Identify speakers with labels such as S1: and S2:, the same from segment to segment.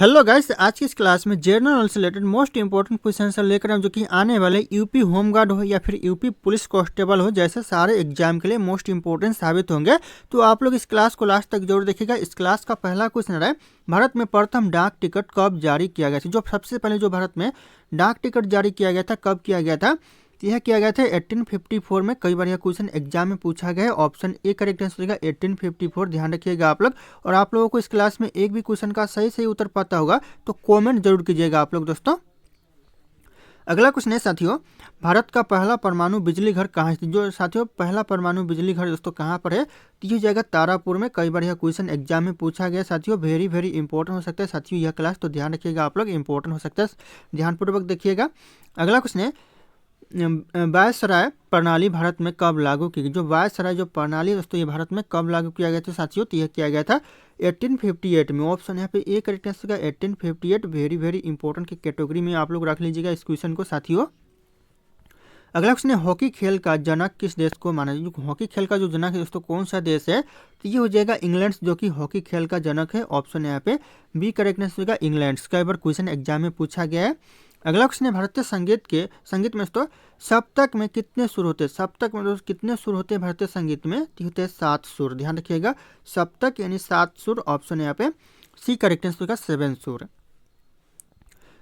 S1: Hello guys, आज की इस क्लास में जनरल नॉलेज से रिलेटेड मोस्ट इंपॉर्टेंट क्वेश्चन लेकर हम जो कि आने वाले यूपी होमगार्ड हो या फिर यूपी पुलिस कांस्टेबल हो जैसे सारे एग्जाम के लिए मोस्ट इंपॉर्टेंट साबित होंगे। तो आप लोग इस क्लास को लास्ट तक जरूर देखिएगा। इस क्लास का पहला क्वेश्चन है, भारत में प्रथम डाक टिकट कब जारी किया गया था। जो सबसे पहले जो भारत में डाक टिकट जारी किया गया था, कब किया गया था, यह किया गया था 1854 में। कई बार यह क्वेश्चन एग्जाम में पूछा गया है। ऑप्शन ए करेक्ट आंसर होगा 1854, ध्यान रखिएगा आप लोग। और आप लोगों को इस क्लास में एक भी क्वेश्चन का सही उत्तर पता होगा तो कमेंट जरूर कीजिएगा आप लोग दोस्तों। अगला क्वेश्चन है साथियों, भारत का पहला परमाणु बिजली घर कहाँ है। जो साथियों पहला परमाणु बिजली घर दोस्तों कहाँ पर है, तो ये जाएगा तारापुर में। कई बार यह क्वेश्चन एग्जाम में पूछा गया साथियों, वेरी वेरी इंपॉर्टेंट हो सकता है साथियों यह क्लास, तो ध्यान रखिएगा आप लोग, इंपॉर्टेंट हो सकता है, ध्यानपूर्वक देखिएगा। अगला क्वेश्चन है, वायसराय प्रणाली भारत में कब लागू की गई। जो वायसराय जो प्रणाली दोस्तों ये भारत में कब लागू किया गया था साथियों, तो यह किया गया था 1858 में। ऑप्शन यहाँ पे ए करेक्ट आंसर का 1858, वेरी वेरी इंपॉर्टेंट की कैटेगरी में आप लोग रख लीजिएगा इस क्वेश्चन को साथियों। अगला क्वेश्चन है, हॉकी खेल का जनक किस देश को माना जाए। जो हॉकी खेल का जो जनक है दोस्तों कौन सा देश है, तो ये हो जाएगा इंग्लैंड, जो कि हॉकी खेल का जनक है। ऑप्शन यहाँ पे बी करेक्ट आंसर होगा इंग्लैंड। कई बार क्वेश्चन एग्जाम में पूछा गया है। अगला क्वेश्चन है, भारतीय संगीत में दोस्तों सप्तक में कितने सुर होते हैं। सप्तक में दोस्तों कितने सुर होते हैं भारतीय संगीत में, तो होते हैं 7 सुर, ध्यान रखिएगा। सप्तक यानी 7 सुर। ऑप्शन यहाँ पे सी करेक्ट आंसर होगा 7 सुर।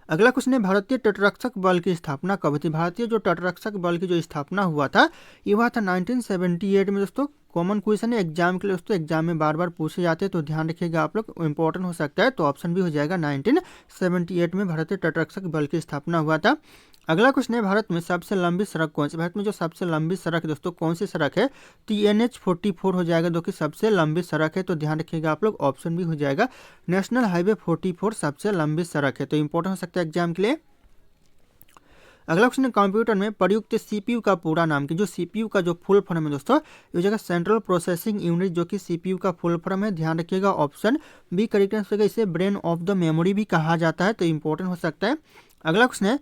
S1: अगला क्वेश्चन है, भारतीय तटरक्षक बल की स्थापना कब थी। भारतीय जो तटरक्षक बल की जो स्थापना हुआ था ये हुआ था 1978 में दोस्तों। कॉमन क्वेश्चन है एग्जाम के लिए दोस्तों, एग्जाम में बार बार पूछे जाते हैं तो ध्यान रखिएगा आप लोग, इंपॉर्टेंट हो सकता है। तो ऑप्शन भी हो जाएगा 1978 में भारतीय तटरक्षक बल की स्थापना हुआ था। अगला क्वेश्चन है, भारत में सबसे लंबी सड़क कौन सी। भारत में जो सबसे लंबी सड़क है दोस्तों कौन सी सड़क है, तो NH44 हो जाएगा जो कि सबसे लंबी सड़क है। तो ध्यान रखिएगा आप लोग, ऑप्शन भी हो जाएगा नेशनल हाईवे 44 सबसे लंबी सड़क है। तो इंपॉर्टेंट हो सकता है एग्जाम के लिए। अगला क्वेश्चन है, कंप्यूटर में प्रयुक्त CPU का पूरा नाम की। जो CPU का जो फुल फॉर्म है दोस्तों ये हो जाएगा सेंट्रल प्रोसेसिंग यूनिट, जो कि CPU का फुल फॉर्म है। ध्यान रखिएगा, ऑप्शन बी करेक्ट आंसर होगा। इसे ब्रेन ऑफ द मेमोरी भी कहा जाता है, तो इंपॉर्टेंट हो सकता है। अगला क्वेश्चन है,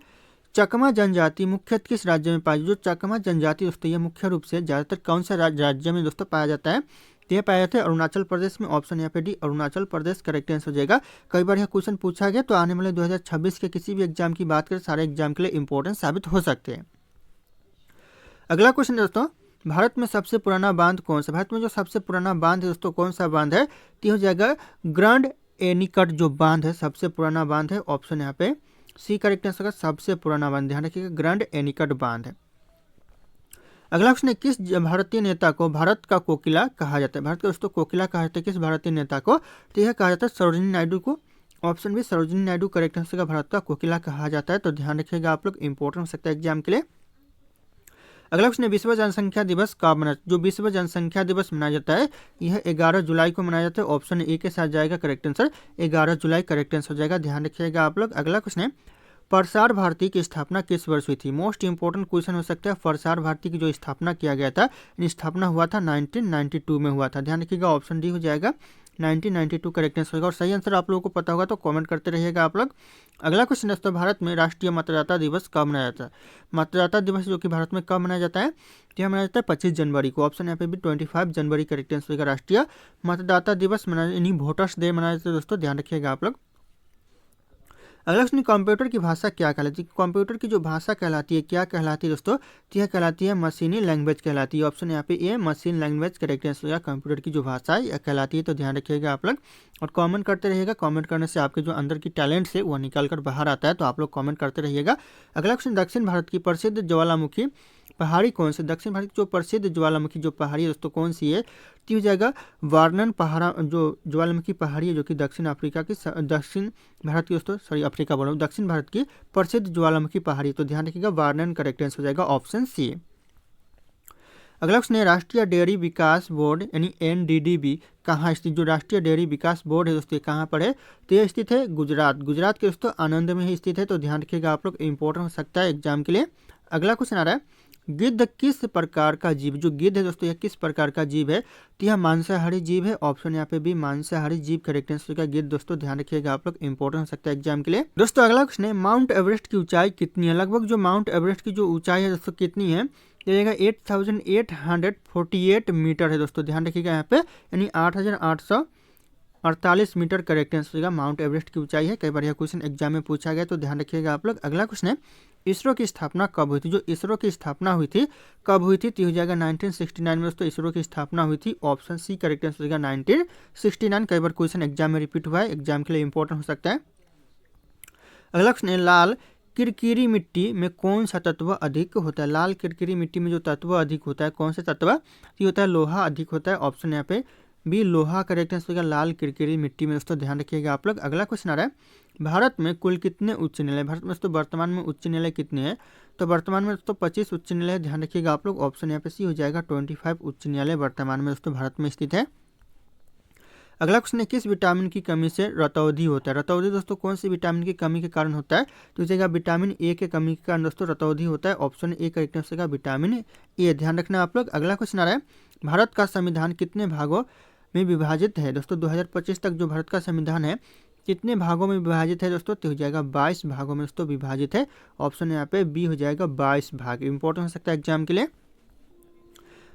S1: चकमा जनजाति मुख्यतः किस राज्य में पाई। जो चकमा जनजाति दोस्तों ये मुख्य रूप से ज्यादातर कौन सा राज्य में दोस्तों पाया जाता है, तो यह पाया जाता है अरुणाचल प्रदेश में। ऑप्शन यहाँ पे D Arunachal Pradesh correct answer हो जाएगा। कई बार यह क्वेश्चन पूछा गया तो आने वाले 2026 के किसी भी एग्जाम की बात करें सारे एग्जाम के लिए इंपॉर्टेंट साबित हो सकते हैं। अगला क्वेश्चन दोस्तों, भारत में सबसे पुराना बांध कौन सा। भारत में जो सबसे पुराना बांध है दोस्तों कौन सा बांध है, तो हो जाएगा ग्रैंड एनीकट जो बांध है सबसे पुराना बांध है। ऑप्शन यहाँ पे सी करेक्ट आंसर का सबसे पुराना बांध, ध्यान रखिएगा ग्रैंड एनीकट बांध है। अगला क्वेश्चन है, किस भारतीय नेता को भारत का कोकिला कहा जाता है। भारत का दोस्तों कोकिला कहा जाता है किस भारतीय नेता को, तो यह कहा जाता है सरोजिनी नायडू को। ऑप्शन भी सरोजिनी नायडू करेक्ट आंसर का भारत का कोकिला कहा जाता है। तो ध्यान रखिएगा आप लोग, इंपॉर्टेंट हो सकता है एग्जाम के लिए। अगला क्वेश्चन है, विश्व जनसंख्या दिवस कब मनाया। जो विश्व जनसंख्या दिवस मनाया जाता है यह 11 जुलाई को मनाया जाता है। ऑप्शन ए के साथ जाएगा करेक्ट आंसर 11 जुलाई करेक्ट आंसर हो जाएगा, ध्यान रखिएगा आप लोग। अगला क्वेश्चन है, प्रसार भारती की स्थापना किस वर्ष हुई थी। मोस्ट इंपॉर्टेंट क्वेश्चन हो सकता है। प्रसार भारती की जो स्थापना किया गया था, स्थापना हुआ था 1992 में हुआ था, ध्यान रखिएगा। ऑप्शन डी हो जाएगा 1992 करेक्ट आंसर होगा। और सही आंसर आप लोगों को पता होगा तो कमेंट करते रहिएगा आप लोग। अगला क्वेश्चन दोस्तों, भारत में राष्ट्रीय मतदाता दिवस कब मनाया जाता है। मतदाता दिवस जो कि भारत में कब मनाया जाता है, तो यह मनाया जाता है 25 जनवरी को। ऑप्शन यहाँ पे भी 25 जनवरी करेक्ट आंसर होगा। राष्ट्रीय मतदाता दिवस मनाया यानी वोटर्स डे मनाया जाता है दोस्तों, ध्यान रखिएगा आप लोग। अगला क्वेश्चन, कंप्यूटर की भाषा क्या कहलाती है। कंप्यूटर की जो भाषा कहलाती है क्या कहलाती है दोस्तों, तो यह कहलाती है मशीनी लैंग्वेज कहलाती है। ऑप्शन यहाँ पे ए मशीन लैंग्वेज करेक्ट आंसर होगा। कंप्यूटर की जो भाषा है यह कहलाती है, तो ध्यान रखिएगा आप लोग। और कमेंट करते रहिएगा, कमेंट करने से आपके जो अंदर की टैलेंट्स है वह निकल कर बाहर आता है, तो आप लोग कमेंट करते रहिएगा। अगला क्वेश्चन, दक्षिण भारत की प्रसिद्ध ज्वालामुखी पहाड़ी कौन सी। दक्षिण भारत की जो प्रसिद्ध ज्वालामुखी जो पहाड़ी है दोस्तों कौन सी है, तो हो जाएगा वार्नन पहाड़ा जो ज्वालामुखी पहाड़ी है जो कि दक्षिण अफ्रीका की दक्षिण भारत की दोस्तों सॉरी अफ्रीका बोल रहा हूँ, दक्षिण भारत की प्रसिद्ध ज्वालामुखी पहाड़ी। तो ध्यान रखिएगा वार्नन करेक्ट आंसर हो जाएगा, ऑप्शन सी। अगला क्वेश्चन है, राष्ट्रीय डेयरी विकास बोर्ड यानी NDDB कहाँ स्थित। जो राष्ट्रीय डेयरी विकास बोर्ड है दोस्तों कहाँ पर है, तो यह स्थित है गुजरात के दोस्तों आनंद में ही स्थित है। तो ध्यान रखिएगा आप लोग, इंपॉर्टेंट हो सकता है एग्जाम के लिए। अगला क्वेश्चन आ रहा है, गिद्ध किस प्रकार का जीव। जो गिद्ध है दोस्तों यह किस प्रकार का जीव है, तो यह मांसाहारी जीव है। ऑप्शन यहाँ पे भी मांसाहारी जीव करेक्ट आंसर का गिद्ध दोस्तों, ध्यान रखिएगा आप लोग, इंपॉर्टेंट हो सकता है एग्जाम के लिए। दोस्तों अगला क्वेश्चन है, माउंट एवरेस्ट की ऊंचाई कितनी है। लगभग जो माउंट एवरेस्ट की जो ऊंचाई है दोस्तों कितनी है, तो यह 8848 मीटर है दोस्तों, ध्यान रखिएगा यहाँ पे, यानी 8848 48 मीटर करेक्ट आंसर हो जाएगा। माउंट एवरेस्ट की ऊंचाई है। कई बार यह क्वेश्चन एग्जाम में पूछा गया तो ध्यान रखिएगा आप लोग। अगला क्वेश्चन है, इसरो की स्थापना कब हुई थी? जो इसरो की स्थापना हुई थी कब हुई थी? तो हो जाएगा 1969 में दोस्तों इसरो की स्थापना हुई थी। ऑप्शन सी करेक्ट आंसर हो जाएगा 1969। कई बार क्वेश्चन एग्जाम में रिपीट हुआ है, एग्जाम के लिए इंपॉर्टेंट हो सकता है। अगला क्वेश्चन है, लाल किरकिरी मिट्टी में कौन सा तत्व अधिक होता है? लाल किरकिरी मिट्टी में जो तत्व अधिक होता है कौन सा तत्व? ये होता है लोहा अधिक होता है। ऑप्शन यहाँ पे बी लोहा करेक्ट आंसर होगा लाल किरकिरी मिट्टी में। दोस्तों ध्यान रखिएगा आप लोग। अगला क्वेश्चन आ रहा है, भारत में कुल कितने उच्च न्यायालय? भारत में दोस्तों वर्तमान में उच्च न्यायालय कितने हैं? तो वर्तमान में दोस्तों 25 उच्च न्यायालय। ध्यान रखिएगा आप लोग। ऑप्शन यहाँ पे सी हो जाएगा 25 उच्च न्यायालय वर्तमान में दोस्तों भारत में स्थित है। अगला क्वेश्चन है, किस विटामिन की कमी से रतौंधी होता है? रतौंधी दोस्तों कौन सी विटामिन की कमी के कारण होता है? तो जगह विटामिन ए के कमी के कारण दोस्तों रतौंधी होता है। ऑप्शन ए करेक्ट आंसर होगा विटामिन ए। ध्यान रखना आप लोग। अगला क्वेश्चन आ रहा है, भारत का संविधान कितने भागों में विभाजित है? दोस्तों 2025 तक जो भारत का संविधान है कितने भागों में विभाजित है दोस्तों? तो हो जाएगा 22 भागों में दोस्तों विभाजित है। ऑप्शन यहाँ पे बी हो जाएगा 22 भाग। इंपॉर्टेंट हो सकता है एग्जाम के लिए।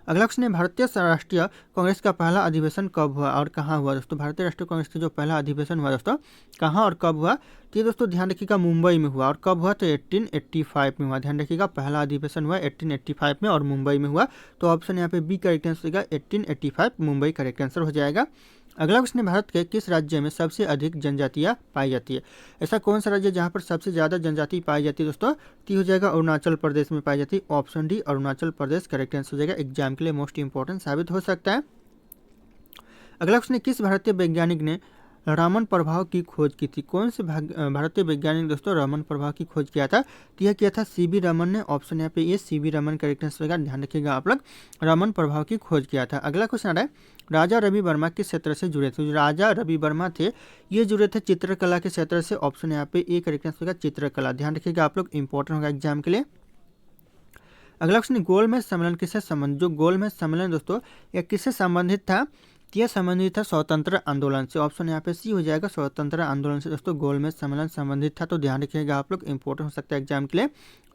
S1: अगला क्वेश्चन है, भारतीय राष्ट्रीय कांग्रेस का पहला अधिवेशन कब हुआ और कहाँ हुआ? दोस्तों भारतीय राष्ट्रीय कांग्रेस का जो पहला अधिवेशन हुआ दोस्तों कहाँ और कब हुआ? तो ये दोस्तों ध्यान रखिएगा मुंबई में हुआ। और कब हुआ? तो 1885 में हुआ। ध्यान रखिएगा पहला अधिवेशन हुआ 1885 में और मुंबई में हुआ। तो ऑप्शन यहाँ पे बी करेक्ट आंसर होगा 1885 मुंबई करेक्ट आंसर हो जाएगा। अगला क्वेश्चन है, भारत के किस राज्य में सबसे अधिक जनजातियाँ पाई जाती है? ऐसा कौन सा राज्य जहाँ पर सबसे ज़्यादा जनजाति पाई जाती है दोस्तों? तो हो जाएगा अरुणाचल प्रदेश में पाई जाती है। Option D Arunachal Pradesh correct answer हो जाएगा। एग्जाम के लिए मोस्ट इंपॉर्टेंट साबित हो सकता है। अगला क्वेश्चन है, किस भारतीय वैज्ञानिक ने रामन प्रभाव की खोज की थी? कौन से भारतीय वैज्ञानिक दोस्तों रामन प्रभाव की खोज किया था? तो यह किया था सीवी रमन ने। ऑप्शन यहाँ पे ये सीवी रमन करेक्ट आंसर होगा। ध्यान रखिएगा आप लोग, रामन प्रभाव की खोज किया था। अगला क्वेश्चन आ रहा है, राजा रवि वर्मा किस क्षेत्र से जुड़े थे? जो राजा रवि वर्मा थे ये जुड़े थे चित्रकला के क्षेत्र से। ऑप्शन यहाँ पे ए करेक्ट आंसर होगा चित्रकला। ध्यान रखिएगा आप लोग, इंपॉर्टेंट होगा एग्जाम के लिए। अगला क्वेश्चन, गोलमेज सम्मेलन किससे संबंधित? जो गोलमेज सम्मेलन दोस्तों यह किससे संबंधित था? यह संबंधित था स्वतंत्र आंदोलन से। ऑप्शन यहाँ पे सी हो जाएगा स्वतंत्र आंदोलन से दोस्तों गोलमेज सम्मेलन संबंधित था। तो ध्यान रखिएगा आप लोग, इंपॉर्टेंट हो सकता है एग्जाम के लिए।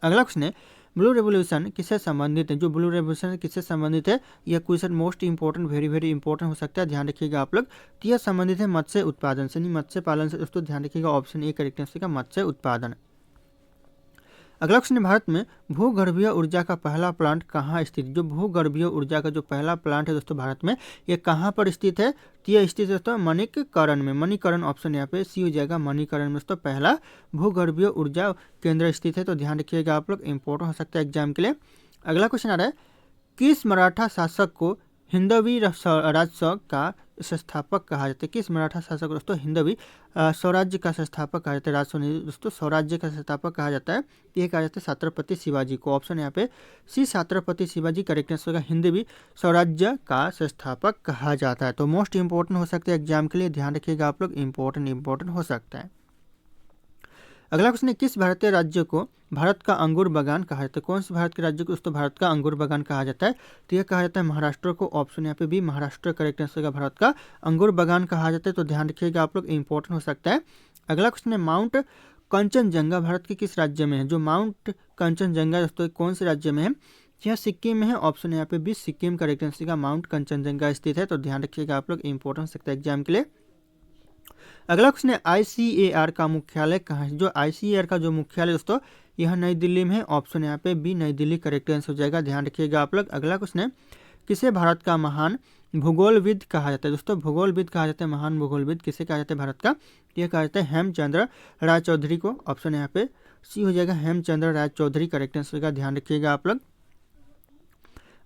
S1: अगला क्वेश्चन है, ब्लू रेवोल्यूशन किससे संबंधित है? जो ब्लू रेवोल्यूशन किससे संबंधित है? यह question most important very very important हो सकता है। ध्यान रखिएगा आप लोग। तो यह संबंधित है मत्स्य उत्पादन से, नहीं मत्स्य पालन से दोस्तों। ध्यान रखिएगा ऑप्शन ए करेक्ट आंसर का मत्स्य उत्पादन। अगला क्वेश्चन, भारत में भूगर्भीय ऊर्जा का पहला प्लांट कहाँ स्थित? जो भूगर्भीय ऊर्जा का जो पहला प्लांट है दोस्तों भारत में ये कहाँ पर स्थित है? तो यह स्थित है दोस्तों मणिकरण में। मणिकरण ऑप्शन यहाँ पे सी हो जाएगा मणिकरण में दोस्तों पहला भूगर्भीय ऊर्जा केंद्र स्थित है। तो ध्यान रखिएगा आप लोग, इंपॉर्टेंट हो सकता है एग्जाम के लिए। अगला क्वेश्चन आ रहा है, किस मराठा शासक को हिंदवी राजस्व का संस्थापक कहा जाता है? किस मराठा शासक दोस्तों हिंदवी स्वराज्य का संस्थापक कहा जाता है? राजस्व नहीं दोस्तों, स्वराज्य का संस्थापक कहा जाता है। ये कहा जाता है छत्रपति शिवाजी को। ऑप्शन यहाँ पे सी छत्रपति शिवाजी करेक्ट आंसर होगा। हिंदवी स्वराज्य का संस्थापक कहा जाता है। तो मोस्ट इंपॉर्टेंट हो सकता है एग्जाम के लिए। ध्यान रखिएगा आप लोग, इंपॉर्टेंट हो सकता है। अगला क्वेश्चन है, किस भारतीय राज्य को भारत का अंगूर बागान कहा जाता है? कौन से भारत के राज्य को दोस्तों भारत का अंगूर बागान कहा जाता है? तो यह कहा जाता है महाराष्ट्र को। ऑप्शन यहाँ पे भी महाराष्ट्र करेक्ट आंसर का भारत का अंगूर बागान कहा जाता है। तो ध्यान रखिएगा आप लोग, इंपॉर्टेंट हो सकता है। अगला क्वेश्चन है, माउंट कंचनजंगा भारत के किस राज्य में है? जो माउंट कंचनजंगा दोस्तों कौन से राज्य में है? यह सिक्किम में है। ऑप्शन यहाँ पे भी सिक्किम करेक्ट आंसर का माउंट कंचनजंगा स्थित है। तो ध्यान रखिएगा आप लोग, इंपॉर्टेंट हो सकता है एग्जाम के लिए। अगला क्वेश्चन है, ICAR का मुख्यालय कहाँ है? जो ICAR का जो मुख्यालय दोस्तों यह नई दिल्ली में है। ऑप्शन यहाँ पे बी नई दिल्ली करेक्ट आंसर हो जाएगा। ध्यान रखिएगा आप लोग। अगला क्वेश्चन है, किसे भारत का महान भूगोलविद कहा जाता है? दोस्तों भूगोलविद कहा जाता है, महान भूगोलविद किसे कहा जाता है भारत का? यह कहा जाता है हेमचंद्र राय चौधरी को। ऑप्शन यहाँ पे सी हो जाएगा हेमचंद्र राय चौधरी करेक्ट आंसर का। ध्यान रखिएगा आप लोग।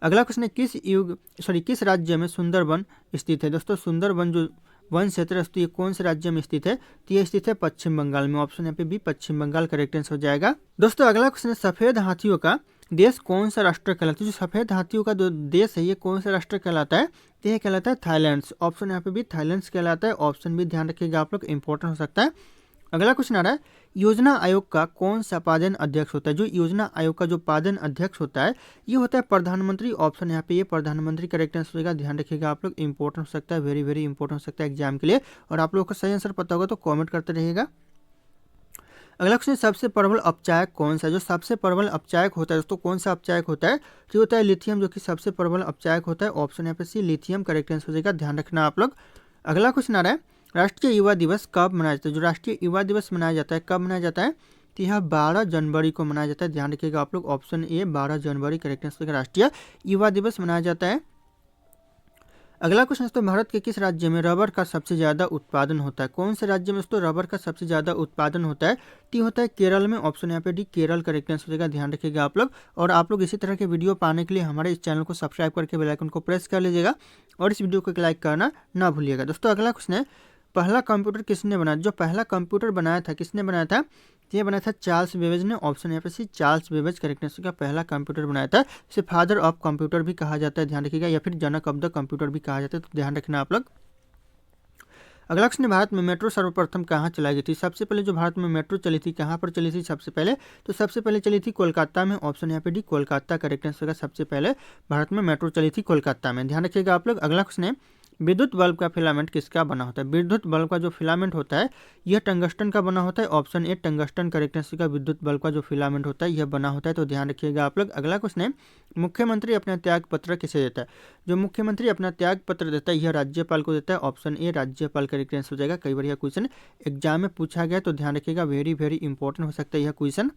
S1: अगला क्वेश्चन है, किस राज्य में सुंदरबन स्थित है? दोस्तों सुंदरबन जो वन क्षेत्र है ये कौन से राज्य में स्थित है? तो ये स्थित है पश्चिम बंगाल में। ऑप्शन यहाँ पे भी पश्चिम बंगाल करेक्ट आंसर हो जाएगा। दोस्तों अगला क्वेश्चन है, सफेद हाथियों का देश कौन सा राष्ट्र कहलाता है? जो सफेद हाथियों का जो देश है ये कौन सा राष्ट्र कहलाता है? तो यह कहलाता है थाईलैंड। ऑप्शन यहाँ पे भी थाईलैंड कहलाता है। ऑप्शन भी ध्यान रखिएगा आप लोग, इंपॉर्टेंट हो सकता है। अगला क्वेश्चन आ रहा है, योजना आयोग का कौन सा पादन अध्यक्ष होता है? जो योजना आयोग का जो पादन अध्यक्ष होता है ये होता है प्रधानमंत्री। ऑप्शन यहाँ पे ये प्रधानमंत्री करेक्ट आंसर होगा। ध्यान रखिएगा आप लोग, इंपॉर्टेंट हो सकता है, वेरी वेरी इंपॉर्टेंट हो सकता है एग्जाम के लिए। और आप लोगों को सही आंसर पता होगा तो कॉमेंट करते रहिएगा। अगला क्वेश्चन, सबसे प्रबल अपचायक कौन सा है? जो सबसे प्रबल अपचायक होता है दोस्तों कौन सा अपचायक होता है? तो होता है लिथियम, जो कि सबसे प्रबल अपचायक होता है। ऑप्शन यहाँ पे सी लिथियम करेक्ट आंसर हो जाएगा। ध्यान रखना आप लोग। अगला क्वेश्चन आ रहा है, राष्ट्रीय युवा दिवस कब मनाया जाता है? जो राष्ट्रीय युवा दिवस मनाया जाता है कब मनाया जाता है? तो यह 12 जनवरी को मनाया जाता है। ध्यान रखिएगा आप लोग, option A 12 January correct answer है। राष्ट्रीय युवा दिवस मनाया जाता है। अगला क्वेश्चन दोस्तों, भारत के किस राज्य में रबर का सबसे ज़्यादा उत्पादन होता है? कौन से राज्य में दोस्तों रबर का सबसे ज़्यादा उत्पादन होता है? तो होता है केरल में। ऑप्शन यहाँ पे डी केरल करेक्ट आंसर हो जाएगा। ध्यान रखिएगा आप लोग। और आप लोग इसी तरह के वीडियो पाने के लिए हमारे इस चैनल को सब्सक्राइब करके बेल आइकन को प्रेस कर लीजिएगा और इस वीडियो को लाइक करना ना भूलिएगा। दोस्तों अगला क्वेश्चन है, पहला कंप्यूटर किसने बनाया? जो पहला कंप्यूटर बनाया था किसने बनाया था? ये बनाया था चार्ल्स बेबेज ने। ऑप्शन यहाँ पे C Charles Babbage correct answer का पहला कंप्यूटर बनाया था। इसे फादर ऑफ कंप्यूटर भी कहा जाता है, ध्यान रखिएगा, या फिर जनक ऑफ द कंप्यूटर भी कहा जाता है, तो ध्यान रखना आप लोग। अगला क्वेश्चन, भारत में मेट्रो सर्वप्रथम कहाँ चलाई गई थी? सबसे पहले जो भारत में मेट्रो चली थी कहाँ पर चली थी सबसे पहले? तो सबसे पहले चली थी कोलकाता में। ऑप्शन यहाँ पे डी कोलकाता करेक्ट आंसर का। सबसे पहले भारत में मेट्रो चली थी कोलकाता में, ध्यान रखिएगा आप लोग। अगला क्वेश्चन है, विद्युत बल्ब का फिलामेंट किसका बना होता है? विद्युत बल्ब का जो फिलामेंट होता है यह टंगस्टन का बना होता है। Option A tungsten correct answer का। विद्युत बल्ब का जो फिलामेंट होता है यह बना होता है, तो ध्यान रखिएगा आप लोग। अगला क्वेश्चन है, मुख्यमंत्री अपना त्याग पत्र किसे देता है? जो मुख्यमंत्री अपना त्याग पत्र देता है यह राज्यपाल को देता है। ऑप्शन ए राज्यपाल करेक्ट आंसर हो जाएगा। कई बार यह क्वेश्चन एग्जाम में पूछा गया, तो ध्यान रखिएगा, वेरी वेरी इंपॉर्टेंट हो सकता है यह क्वेश्चन।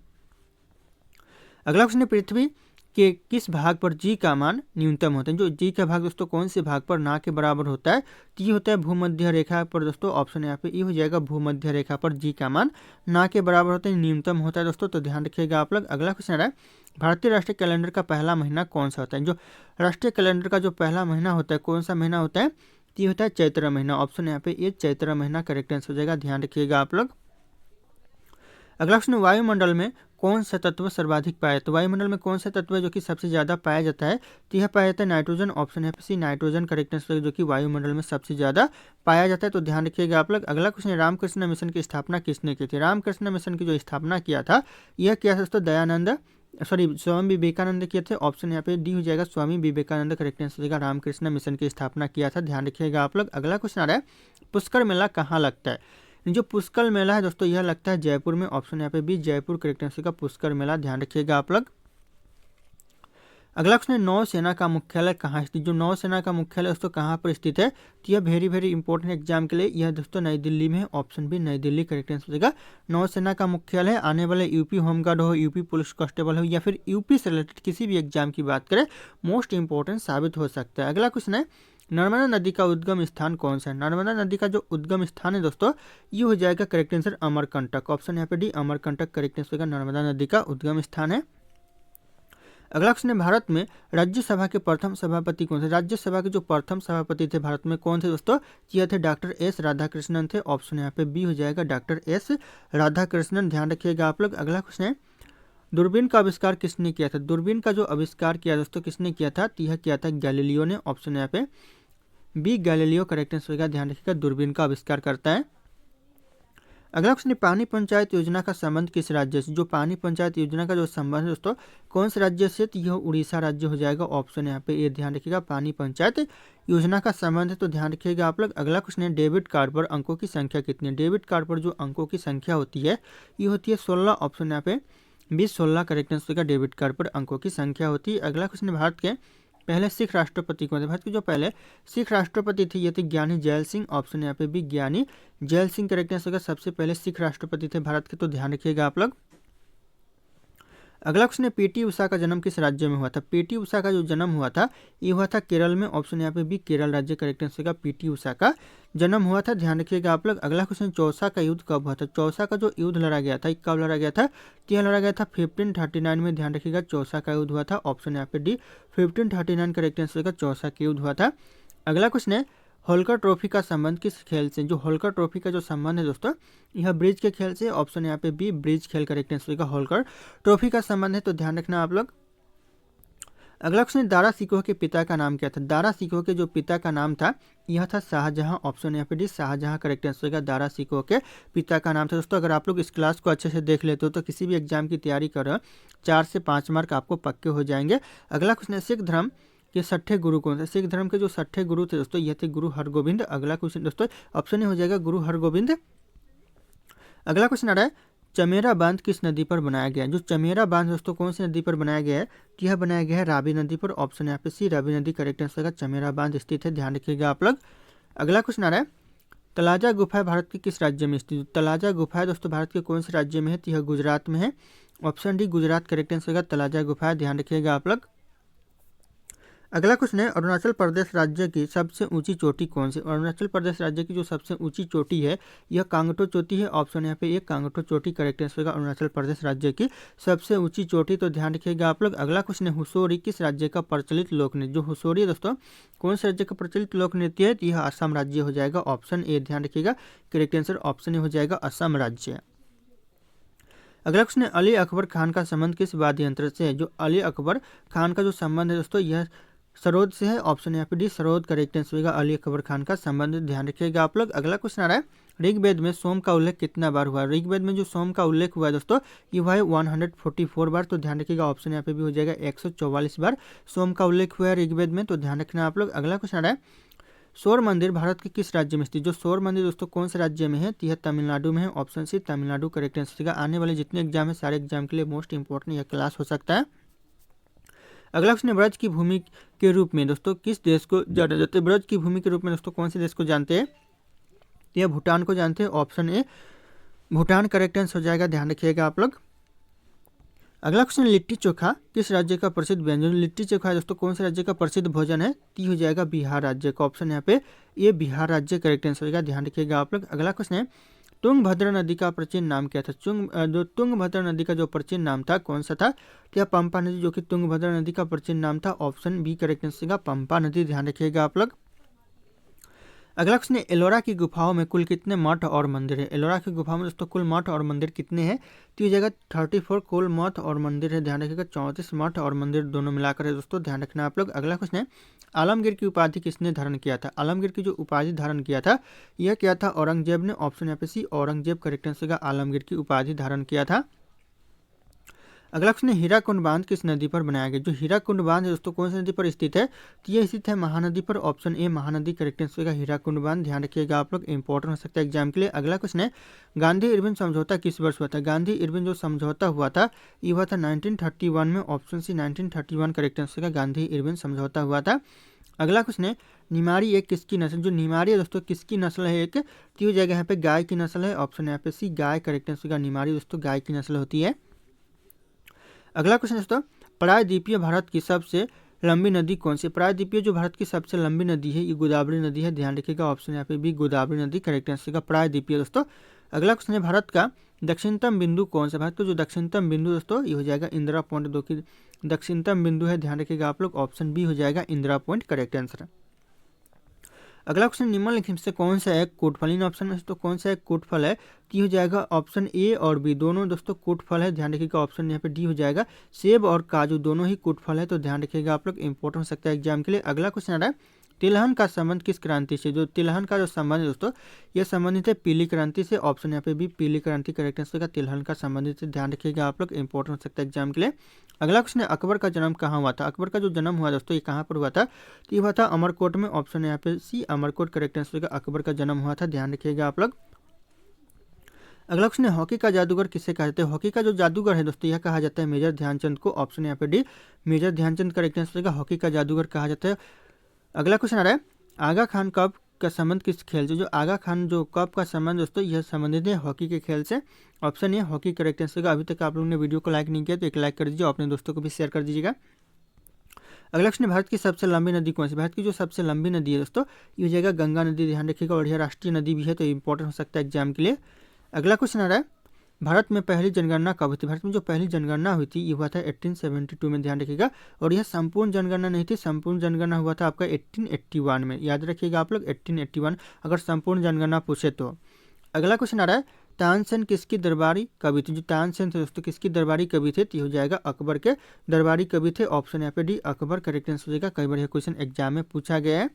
S1: अगला क्वेश्चन है, पृथ्वी के किस भाग पर जी का मान न्यूनतम होता है? जो जी का भाग दोस्तों कौन से भाग पर ना के बराबर होता है? तो ये होता है भूमध्य रेखा पर दोस्तों। ऑप्शन यहाँ पे ये हो जाएगा, भूमध्य रेखा पर जी का मान ना के बराबर होता है, न्यूनतम होता है दोस्तों, तो ध्यान रखिएगा आप लोग। अगला क्वेश्चन है, भारतीय राष्ट्रीय कैलेंडर का पहला महीना कौन सा होता है? जो राष्ट्रीय कैलेंडर का जो पहला महीना होता है कौन सा महीना होता है? तो ये होता है चैत्र महीना। ऑप्शन यहाँ पे ये चैत्र महीना करेक्ट आंसर हो जाएगा, ध्यान रखिएगा आप लोग। अगला क्वेश्चन, वायुमंडल में कौन सा तत्व सर्वाधिक पाया? तो वायुमंडल में कौन सा तत्व है जो कि सबसे ज़्यादा पाया जाता है? तो यह पाया जाता है नाइट्रोजन। ऑप्शन है सी नाइट्रोजन करेक्ट आंसर, जो कि वायुमंडल में सबसे ज़्यादा पाया जाता है, तो ध्यान रखिएगा आप लोग। अगला क्वेश्चन, रामकृष्ण मिशन की स्थापना किसने की थी? रामकृष्ण मिशन की जो स्थापना किया था यह किया था दोस्तों दयानंद स्वामी विवेकानंद किए थे। ऑप्शन यहाँ पे डी हो जाएगा, स्वामी विवेकानंद करेक्ट आंसर हो जाएगा। रामकृष्ण मिशन की स्थापना किया था, ध्यान रखिएगा आप लोग। अगला क्वेश्चन आ रहा है, पुष्कर मेला कहाँ लगता है? जो पुष्कर मेला है दोस्तों यह लगता है जयपुर में। ऑप्शन यहाँ पे भी जयपुर करेक्ट आंसर का पुष्कर मेला, ध्यान रखिएगा आप लोग। अगला क्वेश्चन है, नौसेना का मुख्यालय कहाँ स्थित? जो नौसेना का मुख्यालय दोस्तों कहाँ पर स्थित है? तो यह वेरी वेरी इंपॉर्टेंट एग्जाम के लिए, यह दोस्तों नई दिल्ली में है। ऑप्शन बी नई दिल्ली करेक्ट आंसर हो जाएगा। नौसेना का मुख्यालय आने वाले यूपी होमगार्ड हो, यूपी पुलिस कांस्टेबल हो, या फिर यूपी से रिलेटेड किसी भी एग्जाम की बात करें, मोस्ट इंपॉर्टेंट साबित हो सकता है। अगला क्वेश्चन है, नर्मदा नदी का उद्गम स्थान कौन सा है? नर्मदा नदी का जो उद्गम स्थान है दोस्तों ये हो जाएगा करेक्ट आंसर अमरकंटक। ऑप्शन यहाँ पे डी अमरकंटक करेक्ट आंसर का, नर्मदा नदी का उद्गम स्थान है। अगला क्वेश्चन है, भारत में राज्यसभा के प्रथम सभापति कौन थे? राज्यसभा के जो प्रथम सभापति थे भारत में कौन थे दोस्तों? ये थे डॉक्टर एस राधाकृष्णन थे। ऑप्शन यहाँ पे बी हो जाएगा, डॉक्टर एस राधाकृष्णन, ध्यान रखिएगा आप लोग। अगला क्वेश्चन है, दूरबीन का आविष्कार किसने किया था? दूरबीन का जो आविष्कार किया दोस्तों किसने किया था? तो यह किया था गैलीलियो ने। ऑप्शन यहाँ पे बी गैलीलियो करेक्ट आंसर होगा, ध्यान रखिएगा, दूरबीन का आविष्कार करता है। अगला क्वेश्चन, पानी पंचायत योजना का संबंध किस राज्य से? जो पानी पंचायत योजना का जो संबंध है दोस्तों कौन से राज्य से? तो यह उड़ीसा राज्य हो जाएगा। ऑप्शन यहाँ पे ये ध्यान रखिएगा, पानी पंचायत योजना का संबंध है, तो ध्यान रखिएगा आप लोग। अगला क्वेश्चन है, डेबिट कार्ड पर अंकों की संख्या कितनी है? डेबिट कार्ड पर जो अंकों की संख्या होती है ये होती है 16। ऑप्शन यहाँ पे 20-16 करेक्ट आंसर का, डेबिट कार्ड पर अंकों की संख्या होती है। अगला क्वेश्चन, भारत के पहले सिख राष्ट्रपति कौन थे? भारत के जो पहले सिख राष्ट्रपति थे ये थे ज्ञानी जैल सिंह। ऑप्शन यहाँ पे भी ज्ञानी जैल सिंह करेक्ट आंसर का, सबसे पहले सिख राष्ट्रपति थे भारत के, तो ध्यान रखिएगा आप लोग। अगला क्वेश्चन है, पीटी उषा का जन्म किस राज्य में हुआ था? पीटी उषा का जो जन्म हुआ था ये हुआ था केरल में। ऑप्शन यहाँ पे भी केरल राज्य करेक्ट आंसर का, पीटी उषा का जन्म हुआ था, ध्यान रखिएगा आप लोग। अगला क्वेश्चन, चौसा का युद्ध कब हुआ था? चौसा का जो युद्ध लड़ा गया था कब लड़ा गया था? तो यह लड़ा गया था 1539 में, ध्यान रखिएगा, चौसा का युद्ध हुआ था। ऑप्शन यहाँ पे डी 1539 करेक्ट आंसर का, चौसा का युद्ध हुआ था। अगला क्वेश्चन है, होलकर ट्रॉफी का संबंध किस खेल से? जो होलकर ट्रॉफी का जो संबंध है दोस्तों यह ब्रिज के खेल से। ऑप्शन यहाँ पे बी ब्रिज खेल करेक्ट आंसर का, होलकर ट्रॉफी का संबंध है, तो ध्यान रखना आप लोग। अगला क्वेश्चन, दारा सिकोह के पिता का नाम क्या था? दारा सिकोह के जो पिता का नाम था यह था शाहजहां। ऑप्शन यहाँ पे डी शाहजहां करेक्ट आंसर का, दारा सिकोह के पिता का नाम था। दोस्तों अगर आप लोग इस क्लास को अच्छे से देख लेते हो तो किसी भी एग्जाम की तैयारी कर रहे हो 4 से 5 मार्क आपको पक्के हो जाएंगे। अगला क्वेश्चन है, सिख धर्म के 6ठे गुरु कौन थे? सिख धर्म के जो 6ठे गुरु थे दोस्तों ये थे गुरु हरगोबिंद। अगला क्वेश्चन दोस्तों ऑप्शन हो जाएगा गुरु हरगोबिंद। अगला क्वेश्चन आ रहा है, चमेरा बांध किस नदी पर बनाया गया है? जो चमेरा बांध दोस्तों कौन सी नदी पर बनाया गया है? तो यह बनाया गया है रावी नदी पर। ऑप्शन यहाँ पे सी रावी नदी करेक्ट आंसर का, चमेरा बांध स्थित है, ध्यान रखिएगा आप लोग। अगला क्वेश्चन आ रहा है, तलाजा गुफा भारत के किस राज्य में स्थित? तलाजा गुफा है दोस्तों भारत के कौन से राज्य में है? तो यह गुजरात में है। Option D Gujarat correct answer होगा, तलाजा गुफा है, ध्यान रखिएगा आप लोग। अगला क्वेश्चन है, अरुणाचल प्रदेश राज्य की सबसे ऊंची चोटी कौन सी? अरुणाचल प्रदेश राज्य की जो सबसे ऊंची चोटी है यह कांगटो चोटी है। ऑप्शन यहाँ पे एक कांगटो चोटी करेक्ट आंसर होगा, अरुणाचल प्रदेश राज्य की सबसे ऊंची चोटी। तो ध्यान रखिएगा आप लोग। अगला क्वेश्चन है, हुसोरी किस राज्य का प्रचलित लोक नृत्य? जो हुसोरी है दोस्तों कौन से राज्य का प्रचलित लोक नृत्य है? तो यह असम राज्य हो जाएगा, ऑप्शन ए, ध्यान रखिएगा करेक्ट आंसर ऑप्शन ए हो जाएगा, असम राज्य। अगला क्वेश्चन है, अली अकबर खान का संबंध किस वाद्य यंत्र से है? जो अली अकबर खान का जो संबंध है दोस्तों यह सरोद से है। ऑप्शन यहाँ पे डी, सरोद करेक्ट आंसर होगा, अली अकबर खान का संबंध, ध्यान रखिएगा आप लोग। अगला क्वेश्चन आ रहा है, ऋग्वेद में सोम का उल्लेख कितना बार हुआ? ऋग्वेद में जो सोम का उल्लेख हुआ है दोस्तों ये हुआ है 144 बार। तो ध्यान रखिएगा ऑप्शन यहाँ पे भी हो जाएगा 144 बार सोम का उल्लेख हुआ है ऋग्वेद में, तो ध्यान रखना आप लोग। अगला क्वेश्चन आ रहा है, सौर मंदिर भारत के किस राज्य में स्थित? जो सौर मंदिर दोस्तों कौन से राज्य में है? तो यह तमिलनाडु में है। Option C, Tamil Nadu correct answer होगा। आने वाले जितने एग्जाम है सारे एग्जाम के लिए मोस्ट इंपॉर्टेंट यह क्लास हो सकता है। अगला क्वेश्चन है, ब्रज की भूमि के रूप में दोस्तों किस देश को जाना जाता है? ब्रज की भूमि के रूप में दोस्तों कौन से देश को जानते हैं? तो यह भूटान को जानते हैं। Option A, Bhutan correct answer हो जाएगा, ध्यान रखिएगा आप लोग। अगला क्वेश्चन, लिट्टी चोखा किस राज्य का प्रसिद्ध व्यंजन? लिट्टी चोखा दोस्तों कौन से राज्य का प्रसिद्ध भोजन है? ती हो जाएगा बिहार राज्य का। ऑप्शन यहाँ पे ये बिहार राज्य करेक्ट आंसर होगा, ध्यान रखिएगा आप लोग। अगला क्वेश्चन है, तुंगभद्रा नदी का प्राचीन नाम क्या था? जो तुंगभद्रा नदी का जो प्राचीन नाम था कौन सा था? तो यह पंपा नदी जो कि तुंगभद्रा नदी का प्राचीन नाम था। ऑप्शन बी करेक्ट आंसर होगा, पंपा नदी, ध्यान रखिएगा आप लोग। अगला क्वेश्चन है, एलोरा की गुफाओं में कुल कितने मठ और मंदिर है? एलोरा की गुफाओं में दोस्तों कुल मठ और मंदिर कितने हैं? तो ये जगह 34 कुल मठ और मंदिर है, ध्यान रखिएगा। 34 मठ और मंदिर दोनों मिलाकर है दोस्तों, ध्यान रखना आप लोग। अगला क्वेश्चन है, आलमगीर की उपाधि किसने धारण किया था? आलमगीर की जो उपाधि धारण किया था यह क्या था? औरंगजेब ने। ऑप्शन यहाँ पे सी, औरंगजेब करेक्ट आंसर होगा, आलमगीर की उपाधि धारण किया था। अगला क्वेश्चन है, हीराकुंड बांध किस नदी पर बनाया गया? जो हीराकुंड बांध है दोस्तों कौन सी नदी पर स्थित है? तो ये स्थित है महानदी पर। Option A, Mahanadi correct answer होगा, हीराकुंड बांध, ध्यान रखिएगा आप लोग, इंपॉर्टेंट हो सकता है एग्जाम के लिए। अगला क्वेश्चन है, गांधी इरविन समझौता किस वर्ष हुआ था? गांधी इरविन जो समझौता हुआ था ये हुआ था 1931 में। ऑप्शन सी, 1931 करेक्ट आंसर होगा, गांधी इरविन समझौता हुआ था। अगला क्वेश्चन है, निमाड़ी एक किसकी नस्ल? जो निमाड़ी है दोस्तों किसकी नस्ल है? एक तो जगह यहाँ पे गाय की नस्ल है। ऑप्शन यहाँ पे सी, गाय करेक्ट आंसर होगा, निमाड़ी दोस्तों गाय की नस्ल होती है। अगला क्वेश्चन दोस्तों, प्रायद्वीपीय भारत की सबसे लंबी नदी कौन सी? प्रायद्वीपीय जो भारत की सबसे लंबी नदी है ये गोदावरी नदी है, ध्यान रखिएगा। ऑप्शन यहाँ पे भी गोदावरी नदी करेक्ट आंसर का प्रायद्वीपीय दोस्तों। अगला क्वेश्चन है, भारत का दक्षिणतम बिंदु कौन सा? भारत का जो दक्षिणतम बिंदु दोस्तों ये हो जाएगा इंदिरा पॉइंट, जो कि दक्षिणतम बिंदु है, ध्यान रखिएगा आप लोग। ऑप्शन बी हो जाएगा इंदिरा पॉइंट करेक्ट आंसर। अगला क्वेश्चन, निम्नलिखित में से कौन सा एक कोटफल? इन ऑप्शन में से तो कौन सा एक कोटफल है? टी हो जाएगा ऑप्शन ए और बी, दोनों दोस्तों कोटफल है, ध्यान रखिएगा। ऑप्शन यहाँ पे डी हो जाएगा, सेब और काजू दोनों ही कोटफल है, तो ध्यान रखिएगा आप लोग, इंपॉर्टेंट हो सकता है एग्जाम के लिए। अगला क्वेश्चन आ रहा है, तिलहन का संबंध किस क्रांति से? जो तिलहन का जो संबंध है दोस्तों यह संबंधित है पीली क्रांति से। ऑप्शन यहाँ पे भी पीली क्रांति करेक्ट आंसर का, तिलहन का संबंधित है, ध्यान रखिएगा आप लोग, इंपॉर्टेंट हो सकता है एग्जाम के लिए। अगला क्वेश्चन है, अकबर का जन्म कहाँ हुआ था? अकबर का जो जन्म हुआ दोस्तों ये कहाँ पर हुआ था? तो ये हुआ था अमरकोट में। ऑप्शन यहाँ पे सी, अमरकोट करेक्ट आंसर का, अकबर का जन्म हुआ था, ध्यान रखिएगा आप लोग। अगला क्वेश्चन है, हॉकी का जादूगर किसे कहा जाता है? हॉकी का जो जादूगर है दोस्तों यह कहा जाता है मेजर ध्यानचंद को। ऑप्शन यहाँ पे D, major Dhyan Chand correct answer का, हॉकी का जादूगर कहा जाता है। अगला क्वेश्चन आ रहा है, आगा खान कप का संबंध किस खेल से? जो आगा खान जो कप का संबंध दोस्तों यह संबंधित है हॉकी के खेल से। ऑप्शन ये हॉकी करेक्ट आंसर का। अभी तक आप लोगों ने वीडियो को लाइक नहीं किया तो एक लाइक कर दीजिए, अपने दोस्तों को भी शेयर कर दीजिएगा। अगला क्वेश्चन, भारत की सबसे लंबी नदी कौन सी? भारत की जो सबसे लंबी नदी है दोस्तों ये हो जाएगा गंगा नदी, ध्यान रखिएगा, और यह राष्ट्रीय नदी भी है, तो इंपॉर्टेंट हो सकता है एग्जाम के लिए। अगला क्वेश्चन आ रहा है, भारत में पहली जनगणना कब हुई थी? भारत में जो पहली जनगणना हुई थी ये हुआ था 1872 में, ध्यान रखिएगा, और यह संपूर्ण जनगणना नहीं थी, संपूर्ण जनगणना हुआ था आपका 1881 में, याद रखिएगा आप लोग 1881 अगर संपूर्ण जनगणना पूछे तो। अगला क्वेश्चन आ रहा है, तानसेन किसकी दरबारी कवि थे? जो तानसेन थे दोस्तों किसकी दरबारी कवि थे? तो हो जाएगा अकबर के दरबारी कवि थे। ऑप्शन यहाँ पे डी, अकबर करेक्ट आंसर हो जाएगा, कई बार यह क्वेश्चन एग्जाम में पूछा गया है।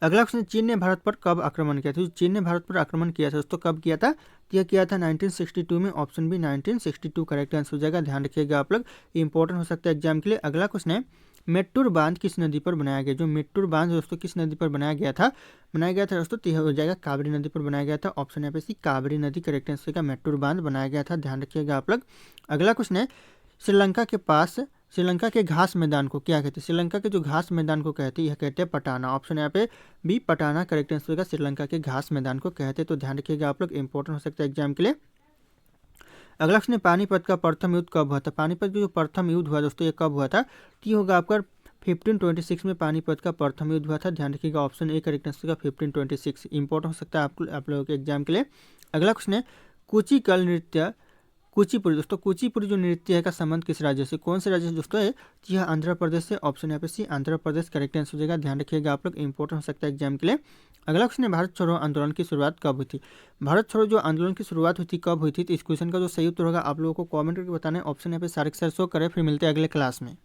S1: अगला क्वेश्चन, चीन ने भारत पर कब आक्रमण किया था? चीन ने भारत पर आक्रमण किया था दोस्तों कब किया था? यह किया था 1962 में। ऑप्शन बी 1962 करेक्ट आंसर हो जाएगा, ध्यान रखिएगा आप लोग, इंपॉर्टेंट हो सकता है एग्जाम के लिए। अगला क्वेश्चन है, मेट्टूर बांध किस नदी पर बनाया गया? जो मेट्टूर बांध दोस्तों किस नदी पर बनाया गया था दोस्तों? तो यह हो जाएगा कावेरी नदी पर बनाया गया था। ऑप्शन यहाँ पे सी, कावेरी नदी करेक्ट आंसर का, मेट्टूर बांध बनाया गया था, ध्यान रखिएगा आप लोग। अगला क्वेश्चन है, श्रीलंका के पास श्रीलंका के घास मैदान को क्या कहते हैं? श्रीलंका के जो घास मैदान को कहते हैं यह कहते हैं पटाना। ऑप्शन यहाँ पे बी पटाना करेक्ट आंसर होगा। श्रीलंका के घास मैदान को कहते हैं। तो ध्यान रखिएगा आप लोग, इंपॉर्टेंट हो सकता है एग्जाम के लिए। अगला प्रश्न है पानीपत का प्रथम युद्ध कब हुआ था? पानीपत का जो प्रथम युद्ध हुआ दोस्तों ये कब हुआ था? तो ये होगा आपका 1526 में पानीपत का प्रथम युद्ध हुआ था। ध्यान रखिएगा ऑप्शन ए करेक्ट आंसर होगा 1526। इंपॉर्टेंट हो सकता है आप लोगों के एग्जाम के लिए। अगला क्वेश्चन है कुचिकल नृत्य कुचिपुड़ी दोस्तों कुचिपुड़ी जो नृत्य है का संबंध किस राज्य से, कौन से राज्य से दोस्तों है? जी हाँ आंध्र प्रदेश से। ऑप्शन यहाँ पे सी आंध्र प्रदेश करेक्ट आंसर हो जाएगा। ध्यान रखिएगा आप लोग, इंपॉर्टेंट हो सकता है एग्जाम के लिए। अगला क्वेश्चन है भारत छोड़ो आंदोलन की शुरुआत कब हुई थी? भारत छोड़ो जो आंदोलन की शुरुआत हुई थी कब हुई थी? तो इस क्वेश्चन का जो सही उत्तर होगा आप लोगों को कॉमेंट करके बताना है। ऑप्शन यहाँ पे सारे शो करें। फिर मिलते हैं अगले क्लास में।